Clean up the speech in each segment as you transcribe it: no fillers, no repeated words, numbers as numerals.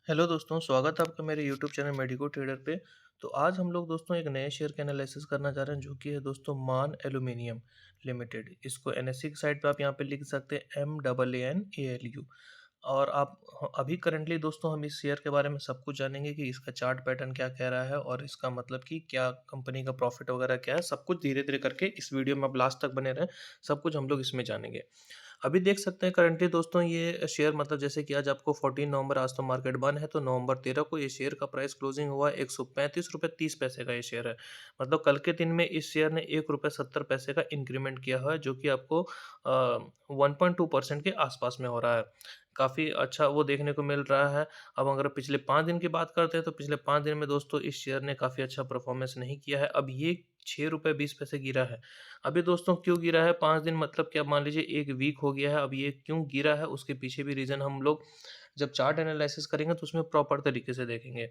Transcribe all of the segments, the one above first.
Hello दोस्तों, स्वागत है आपका मेरे यूट्यूब चैनल मेडिको ट्रेडर पे। तो आज हम लोग दोस्तों एक नए शेयर का एनालिसिस करना चाह रहे हैं जो कि है दोस्तों मान एल्यूमिनियम लिमिटेड। इसको एनएससी की साइट पे आप यहाँ पे लिख सकते हैं MAANALU। और आप अभी करंटली दोस्तों हम इस शेयर के बारे में सब कुछ जानेंगे कि इसका चार्ट पैटर्न क्या कह रहा है और इसका मतलब कि क्या कंपनी का प्रॉफिट वगैरह क्या है। सब कुछ धीरे धीरे करके इस वीडियो में आप लास्ट तक बने रहें, सब कुछ हम लोग इसमें जानेंगे। अभी देख सकते हैं करंटली दोस्तों ये शेयर मतलब जैसे कि आज आपको 14 नवंबर, आज तो मार्केट बंद है, तो नवंबर 13 को ये शेयर का प्राइस क्लोजिंग हुआ है 135 रुपये 30 पैसे का ये शेयर है। मतलब कल के दिन में इस शेयर ने 1 रुपये 70 पैसे का इंक्रीमेंट किया हुआ है, जो कि आपको 1.2% के आसपास में हो रहा है। काफ़ी अच्छा वो देखने को मिल रहा है। अब अगर पिछले 5 दिन की बात करते हैं तो पिछले 5 दिन में दोस्तों इस शेयर ने काफ़ी अच्छा परफॉर्मेंस नहीं किया है। अब ये 6 रुपये 20 पैसे गिरा है। अभी दोस्तों क्यों गिरा है 5 दिन मतलब कि अब मान लीजिए 1 वीक हो गया है। अब ये क्यों गिरा है उसके पीछे भी रीज़न हम लोग जब चार्ट एनालिसिस करेंगे तो उसमें प्रॉपर तरीके से देखेंगे।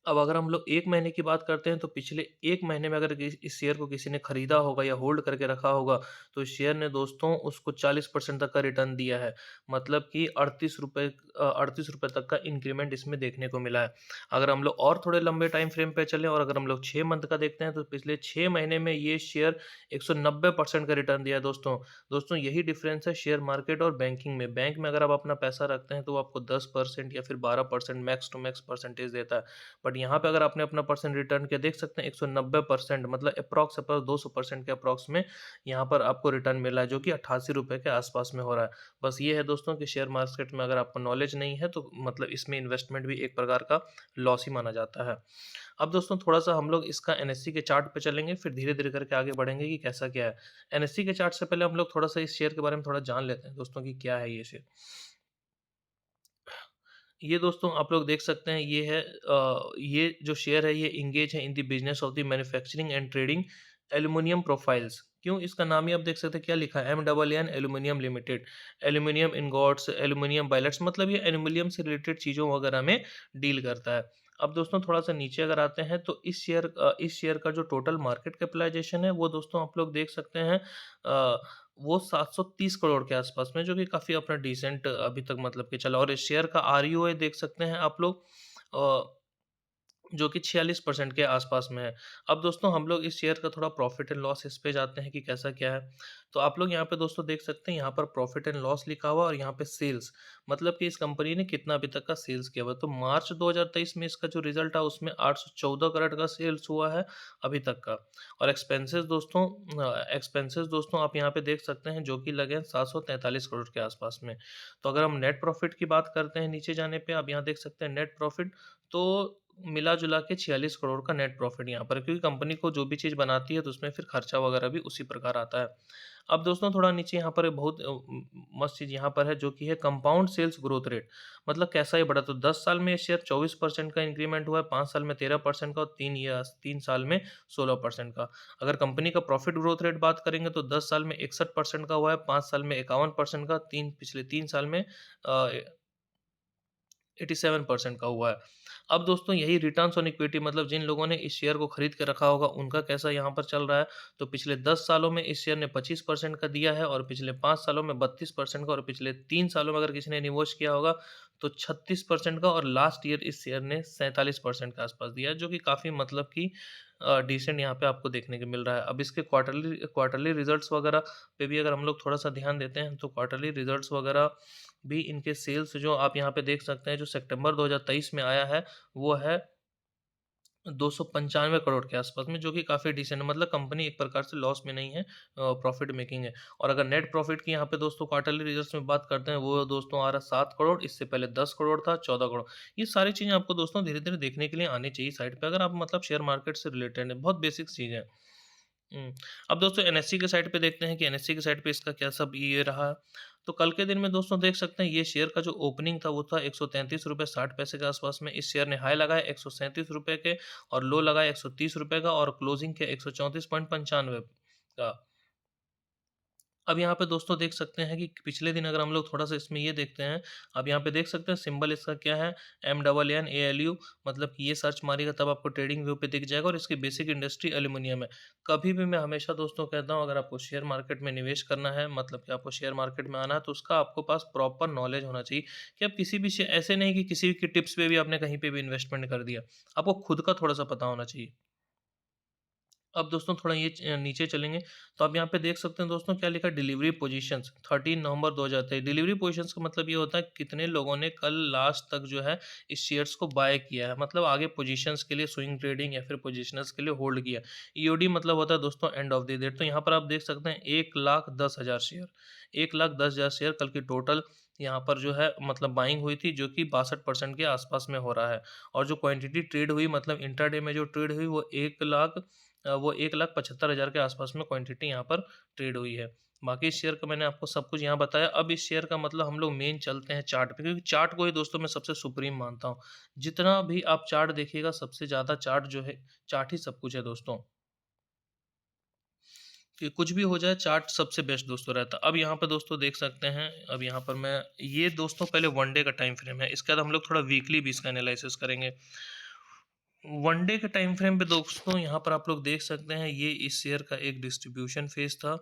अब अगर हम लोग 1 महीने की बात करते हैं तो पिछले 1 महीने में अगर इस शेयर को किसी ने खरीदा होगा या होल्ड करके रखा होगा, तो इस शेयर ने दोस्तों उसको 40% तक का रिटर्न दिया है। मतलब कि ₹38 तक का इंक्रीमेंट इसमें देखने को मिला है। अगर हम लोग और थोड़े लंबे टाइम फ्रेम पे चलें और अगर हम लोग 6 मंथ का देखते हैं तो पिछले 6 महीने में ये शेयर 190% का रिटर्न दिया है दोस्तों। दोस्तों यही डिफरेंस है शेयर मार्केट और बैंकिंग में। बैंक में अगर आप अपना पैसा रखते हैं तो वो आपको 10% या फिर 12% मैक्स टू मैक्स परसेंटेज देता है। बट यहाँ पे अगर आपने अपना परसेंट रिटर्न किया देख सकते हैं 190% मतलब अप्रॉक्स 200% के अप्रॉक्स में यहाँ पर आपको रिटर्न मिला है, जो कि 88 रुपये के आसपास में हो रहा है। बस ये है दोस्तों कि शेयर मार्केट में अगर आपको नॉलेज नहीं है तो मतलब इसमें इन्वेस्टमेंट भी एक प्रकार का लॉस ही माना जाता है। अब दोस्तों थोड़ा-सा हम लोग इसका एनएससी के चार्ट पे चलेंगे, फिर धीरे-धीरे करके आगे बढ़ेंगे कि कैसा क्या है। एनएससी के चार्ट से पहले हम लोग थोड़ा-सा इस शेयर के बारे में थोड़ा जान लेते हैं दोस्तों कि क्या है ये शेयर। ये दोस्तों आप लोग देख सकते हैं ये जो शेयर है ये एंगेज है in the business of the manufacturing and trading aluminium profiles. क्यों इसका नाम ही आप देख सकते हैं क्या लिखा है MAAN aluminium limited. Aluminium ingots, aluminium billets मतलब ये एल्यूमीनियम से रिलेटेड चीज़ों वगैरह में डील करता है। अब दोस्तों थोड़ा-सा नीचे अगर आते हैं तो इस शेयर का जो टोटल मार्केट कैपिटलाइज़ेशन है वो दोस्तों आप लोग देख सकते हैं वो 730 करोड़ के आसपास में, जो कि काफ़ी अपना डिसेंट अभी तक मतलब कि चला। और इस शेयर का आरईओए देख सकते हैं आप लोग अ, जो कि 46% के आसपास में है। अब दोस्तों हम लोग इस शेयर का थोड़ा प्रॉफ़िट एंड लॉस इस पे जाते हैं कि कैसा क्या है। तो आप लोग यहाँ पे दोस्तों देख सकते हैं यहाँ पर प्रॉफ़िट एंड लॉस लिखा हुआ है और यहाँ पे सेल्स मतलब कि इस कंपनी ने कितना अभी तक का सेल्स किया हुआ है। तो मार्च 2023 में इसका जो रिज़ल्ट है उसमें 814 करोड़ का सेल्स हुआ है अभी तक का। और एक्सपेंसेस दोस्तों आप यहाँ पे देख सकते हैं जो कि लगे हैं 743 करोड़ के आसपास में। तो अगर हम नेट प्रॉफ़िट की बात करते हैं नीचे जाने पे, आप यहाँ देख सकते हैं नेट प्रॉफ़िट तो मिला-जुला के 46 करोड़ का नेट प्रॉफ़िट यहाँ पर, क्योंकि कंपनी को जो भी चीज़ बनाती है तो उसमें फिर खर्चा वगैरह भी उसी प्रकार आता है। अब दोस्तों थोड़ा नीचे यहाँ पर बहुत मस्त चीज़ यहाँ पर है जो कि है कंपाउंड सेल्स ग्रोथ रेट। मतलब कैसा ये बढ़ा, तो 10 साल में ये शेयर 24% का इंक्रीमेंट हुआ है, 5 साल में 13% का और 3 साल में 16% का। अगर कंपनी का प्रॉफ़िट ग्रोथ रेट बात करेंगे तो 10 साल में 61% का हुआ है, 5 साल में 51% का, पिछले 3 साल में अ 87% का हुआ है। अब दोस्तों यही रिटर्न्स ऑन इक्विटी मतलब जिन लोगों ने इस शेयर को खरीद के रखा होगा उनका कैसा यहाँ पर चल रहा है। तो पिछले 10 सालों में इस शेयर ने 25% का दिया है और पिछले 5 सालों में 32% का और पिछले 3 सालों में अगर किसी ने निवेश किया होगा तो 36% का और लास्ट ईयर इस शेयर ने 47% के आसपास दिया है, जो कि काफ़ी मतलब कि डिसेंट यहाँ पे आपको देखने को मिल रहा है। अब इसके क्वार्टरली रिज़ल्ट्स वगैरह पे भी अगर हम लोग थोड़ा-सा ध्यान देते हैं तो क्वार्टरली रिज़ल्ट्स वगैरह भी इनके सेल्स जो आप यहाँ पे देख सकते हैं जो सितंबर 2023 में आया है, वो है 295 करोड़ के आसपास में, जो कि काफ़ी डिसेंट है। मतलब कंपनी एक प्रकार से लॉस में नहीं है, प्रॉफ़िट मेकिंग है। और अगर नेट प्रॉफ़िट की यहाँ पे दोस्तों क्वार्टरली रिजल्ट्स में बात करते हैं, वो दोस्तों आ रहा है 7 करोड़, इससे पहले 10 करोड़ था, 14 करोड़। ये सारी चीज़ें आपको दोस्तों धीरे-धीरे देखने के लिए आनी चाहिए साइट पे, अगर आप मतलब शेयर मार्केट से रिलेटेड हैं, बहुत बेसिक चीज़ है। हुँ। अब दोस्तों एनएससी के साइट पे देखते हैं कि एनएससी के साइट पे इसका क्या सब ये रहा। तो कल के दिन में दोस्तों देख सकते हैं ये शेयर का जो ओपनिंग था वो था ₹133.60 के आसपास में। इस शेयर ने हाई लगाया ₹137 के और लो लगाया ₹130 का और क्लोजिंग किया 134.95 का। अब यहाँ पे दोस्तों देख सकते हैं कि पिछले दिन अगर हम लोग थोड़ा-सा इसमें ये देखते हैं, अब यहाँ पे देख सकते हैं सिंबल इसका क्या है MNNALU, मतलब कि ये सर्च मारिएगा तब आपको ट्रेडिंग व्यू पे दिख जाएगा और इसकी बेसिक इंडस्ट्री एल्यूमीनियम है। कभी भी मैं हमेशा दोस्तों कहता हूँ, अगर आपको शेयर मार्केट में निवेश करना है, मतलब कि आपको शेयर मार्केट में आना है, तो उसका आपको पास प्रॉपर नॉलेज होना चाहिए कि आप किसी भी शे ऐसे नहीं कि किसी की टिप्स पे भी आपने कहीं पे भी इन्वेस्टमेंट कर दिया। आपको खुद का थोड़ा-सा पता होना चाहिए। अब दोस्तों थोड़ा ये नीचे चलेंगे, तो आप यहाँ पे देख सकते हैं दोस्तों क्या लिखा है, डिलीवरी पोजीशंस 13 नवंबर 2023। डिलीवरी पोजीशंस का मतलब ये होता है कितने लोगों ने कल लास्ट तक जो है इस शेयर्स को बाय किया है, मतलब आगे पोजीशंस के लिए स्विंग ट्रेडिंग या फिर पोजीशनर्स के लिए होल्ड किया। ईओडी मतलब होता है दोस्तों एंड ऑफ द डेट। तो यहाँ पर आप देख सकते हैं 1,10,000 शेयर, 1,10,000 शेयर कल की टोटल यहाँ पर जो है मतलब बाइंग हुई थी, जो कि 62% के आसपास में हो रहा है। और जो क्वांटिटी ट्रेड हुई, मतलब इंट्राडे में जो ट्रेड हुई, वो 1,75,000 के आसपास में क्वांटिटी यहाँ पर ट्रेड हुई है। बाकी इस शेयर का मैंने आपको सब कुछ यहाँ बताया। अब इस शेयर का मतलब हम लोग मेन चलते हैं चार्ट पे, क्योंकि चार्ट को ही दोस्तों मैं सबसे सुप्रीम मानता हूँ। जितना भी आप चार्ट देखिएगा, सबसे ज़्यादा चार्ट जो है, चार्ट ही सब कुछ है दोस्तों। कि कुछ भी हो जाए, चार्ट सबसे बेस्ट दोस्तों रहता है। अब यहाँ पे दोस्तों देख सकते हैं, अब यहाँ पर मैं ये दोस्तों पहले वन डे का टाइम फ्रेम है, इसके बाद हम लोग थोड़ा वीकली भी इसका एनालिसिस करेंगे। वन डे के टाइम फ्रेम पे दोस्तों यहाँ पर आप लोग देख सकते हैं, ये इस शेयर का एक डिस्ट्रीब्यूशन फेज था।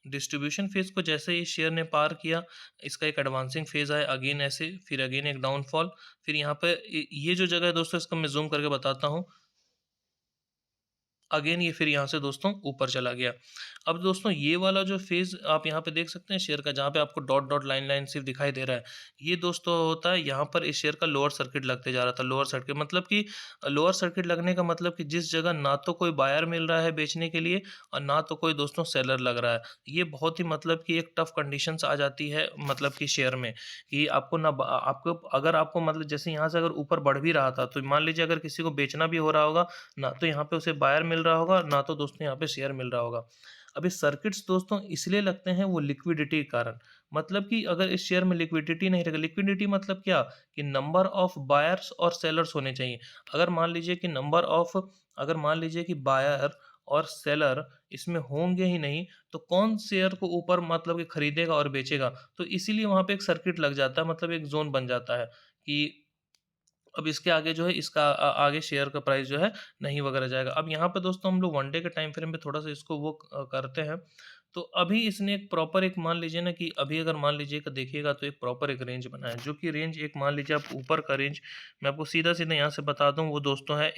डिस्ट्रीब्यूशन फेज को जैसे ही शेयर ने पार किया, इसका एक एडवांसिंग फेज आया, अगेन ऐसे, फिर अगेन एक डाउनफॉल, फिर यहाँ पे ये जो जगह है दोस्तों, इसका मैं जूम करके बताता हूँ। अगेन ये फिर यहाँ से दोस्तों ऊपर चला गया। अब दोस्तों ये वाला जो फ़ेज़ आप यहाँ पे देख सकते हैं शेयर का, जहाँ पे आपको डॉट डॉट लाइन लाइन सिर्फ दिखाई दे रहा है, ये दोस्तों होता है, यहाँ पर इस शेयर का लोअर सर्किट लगते जा रहा था। लोअर सर्किट मतलब कि लोअर सर्किट लगने का मतलब कि जिस जगह ना तो कोई बायर मिल रहा है बेचने के लिए और ना तो कोई दोस्तों सेलर लग रहा है। ये बहुत ही मतलब कि एक टफ कंडीशंस आ जाती है, मतलब कि शेयर में, कि आपको ना आपको अगर आपको मतलब जैसे यहाँ से अगर ऊपर बढ़ भी रहा था, तो मान लीजिए अगर किसी को बेचना भी हो रहा होगा, ना तो यहाँ पे उसे बायर मिल रहा होगा, ना तो दोस्तों यहाँ पे शेयर मिल रहा होगा। अब ये सर्किट्स दोस्तों इसलिए लगते हैं वो लिक्विडिटी के कारण, मतलब कि अगर इस शेयर में लिक्विडिटी नहीं रहेगा, लिक्विडिटी मतलब क्या, कि नंबर ऑफ बायर्स और सेलर्स होने चाहिए। अगर मान लीजिए कि अगर मान लीजिए कि बायर और सेलर इसमें होंगे ही नहीं, तो कौन शेयर को ऊपर मतलब कि खरीदेगा और बेचेगा। तो इसीलिए वहाँ पे एक सर्किट लग जाता है, मतलब एक ज़ोन बन जाता है कि अब इसके आगे जो है इसका आगे शेयर का प्राइस जो है नहीं वगैरह जाएगा। अब यहाँ पे दोस्तों हम लोग वन डे के टाइम फ्रेम पे थोड़ा-सा इसको वो करते हैं। तो अभी इसने एक प्रॉपर, एक मान लीजिए ना कि अभी अगर मान लीजिए कि देखिएगा, तो एक प्रॉपर एक रेंज बना है, जो कि रेंज एक मान लीजिए आप ऊपर का रेंज मैं आपको सीधा-सीधा यहाँ से बता दूँ, वो दोस्तों है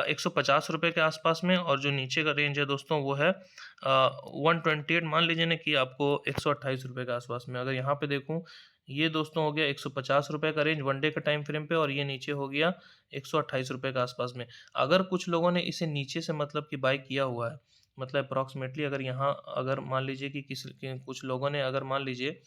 150 रुपए के आसपास में, और जो नीचे का रेंज है दोस्तों वो है 128, मान लीजिए ना कि आपको 128 रुपए के आसपास में। अगर यहाँ पे देखूँ, ये दोस्तों हो गया 150 रुपए का रेंज वन डे के टाइम फ्रेम पे, और ये नीचे हो गया 128 रुपए के आसपास में। अगर कुछ लोगों ने इसे नीचे से मतलब कि बाय किया हुआ है, मतलब अप्रॉक्सिमेटली अगर यहाँ अगर मान लीजिए कि कुछ लोगों ने अगर मान लीजिए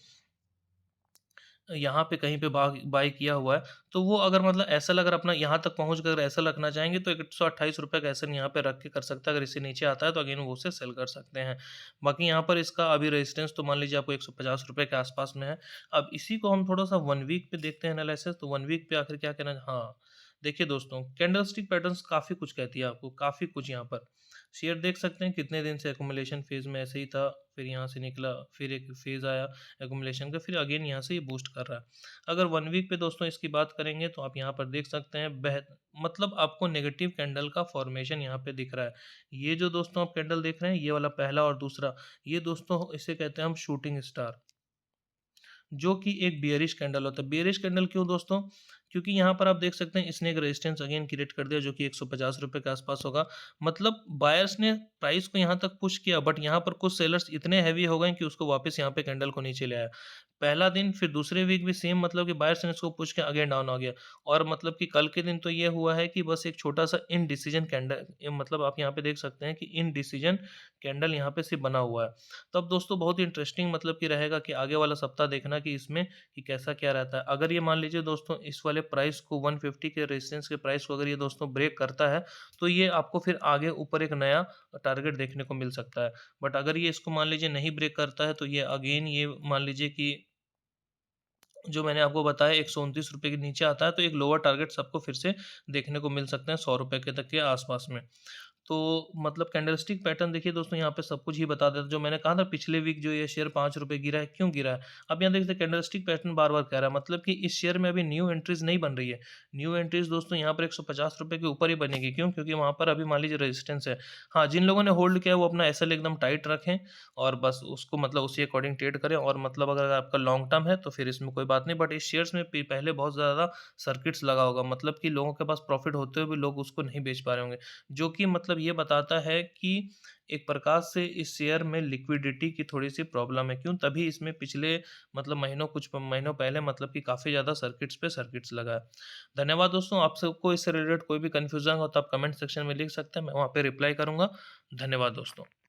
यहाँ पे कहीं पे बाय किया हुआ है, तो वो अगर मतलब एसएल अगर अपना यहाँ तक पहुँच कर एसएल रखना चाहेंगे, तो 128 रुपए का एसएल यहाँ पे रख के कर सकता है। अगर इससे नीचे आता है तो अगेन वो उसे सेल कर सकते हैं। बाकी यहाँ पर इसका अभी रेजिस्टेंस तो मान लीजिए आपको 150 रुपए के आसपास में है। अब इसी को हम थोड़ा-सा 1 वीक पे देखते हैं एनालिसिस, तो 1 वीक पे आखिर क्या कहना है, हाँ, देखिए दोस्तों कैंडलस्टिक पैटर्न्स काफ़ी कुछ कहती है आपको, काफ़ी कुछ यहाँ पर। शेयर देख सकते हैं कितने दिन से एक्यूमुलेशन फेज़ में ऐसे ही था, फिर यहाँ से निकला, फिर एक फेज़ आया एक्यूमुलेशन का, फिर अगेन यहाँ से ये बूस्ट कर रहा है। अगर 1 वीक पे दोस्तों इसकी बात करेंगे, तो आप यहाँ पर देख सकते हैं मतलब आपको नेगेटिव कैंडल का फॉर्मेशन यहाँ पे दिख रहा है। ये जो दोस्तों आप कैंडल देख रहे हैं, ये वाला पहला और दूसरा, ये दोस्तों इसे कहते हैं हम शूटिंग स्टार, जो कि एक बियरिश कैंडल होता है। बियरिश कैंडल क्यों दोस्तों? क्योंकि यहाँ पर आप देख सकते हैं इसने एक रेजिस्टेंस अगेन क्रिएट कर दिया, जो कि 150 रुपए के आसपास होगा। मतलब बायर्स ने प्राइस को यहाँ तक पुश किया, बट यहाँ पर कुछ सेलर्स इतने हेवी हो गए कि उसको वापस यहाँ पे कैंडल को नीचे ले आया। पहला दिन, फिर दूसरे वीक भी सेम, मतलब कि बायर्स ने इसको पुश किया, अगेन डाउन हो गया। और मतलब कि कल के दिन तो ये हुआ है कि बस एक छोटा-सा इनडिसीजन कैंडल, मतलब आप यहाँ पे देख सकते हैं कि इनडिसीजन कैंडल यहाँ पे सिर्फ बना हुआ है। तो अब दोस्तों बहुत ही इंटरेस्टिंग मतलब कि रहेगा कि आगे वाला सप्ताह देखना कि इसमें कि कैसा क्या रहता है। अगर ये मान लीजिए दोस्तों इस वाले प्राइस को 150 के रेजिस्टेंस के प्राइस को अगर ये दोस्तों ब्रेक करता है, तो ये आपको फिर आगे ऊपर एक नया टारगेट देखने को मिल सकता है। बट अगर ये इसको मान लीजिए नहीं ब्रेक करता है, तो ये अगेन ये मान लीजिए कि जो मैंने आपको बताया ₹129 के नीचे आता है, तो एक लोअर टारगेट सबको फिर से देखने को मिल सकते हैं ₹100 के तक के आसपास में। तो मतलब कैंडलस्टिक पैटर्न देखिए दोस्तों यहाँ पे सब कुछ ही बता देता है। जो मैंने कहा था पिछले वीक जो ये शेयर ₹5 गिरा है, क्यों गिरा है? अब यहाँ देख सकते हैं कैंडलस्टिक पैटर्न बार-बार कह रहा है, मतलब कि इस शेयर में अभी न्यू एंट्रीज़ नहीं बन रही है। न्यू एंट्रीज़ दोस्तों यहाँ पर ₹150 के ऊपर ही बनेगी, क्यों? क्योंकि वहाँ पर अभी मान लीजिए रेजिस्टेंस है। हाँ, जिन लोगों ने होल्ड किया है वो अपना एसएल एकदम टाइट रखें और बस उसको मतलब उसी अकॉर्डिंग ट्रेड करें, और मतलब अगर आपका लॉन्ग टर्म है तो फिर इसमें कोई बात नहीं, बट इस शेयर्स में पहले बहुत ज़्यादा सर्किट्स लगा होगा, मतलब कि लोगों के पास प्रॉफिट होते हुए भी लोग उसको नहीं बेच पा रहे होंगे। जो कि मतलब ये बताता है कि एक प्रकार से इस शेयर में लिक्विडिटी की थोड़ी-सी प्रॉब्लम है। क्यों? तभी इसमें पिछले मतलब कुछ महीनों पहले मतलब कि काफ़ी ज़्यादा सर्किट्स पे सर्किट्स लगा है। धन्यवाद दोस्तों, आप सबको इससे रिलेटेड कोई भी कन्फ्यूज़न हो तो आप कमेंट सेक्शन में लिख सकते हैं, मैं वहाँ पे रिप्लाई करूँगा। धन्यवाद दोस्तों।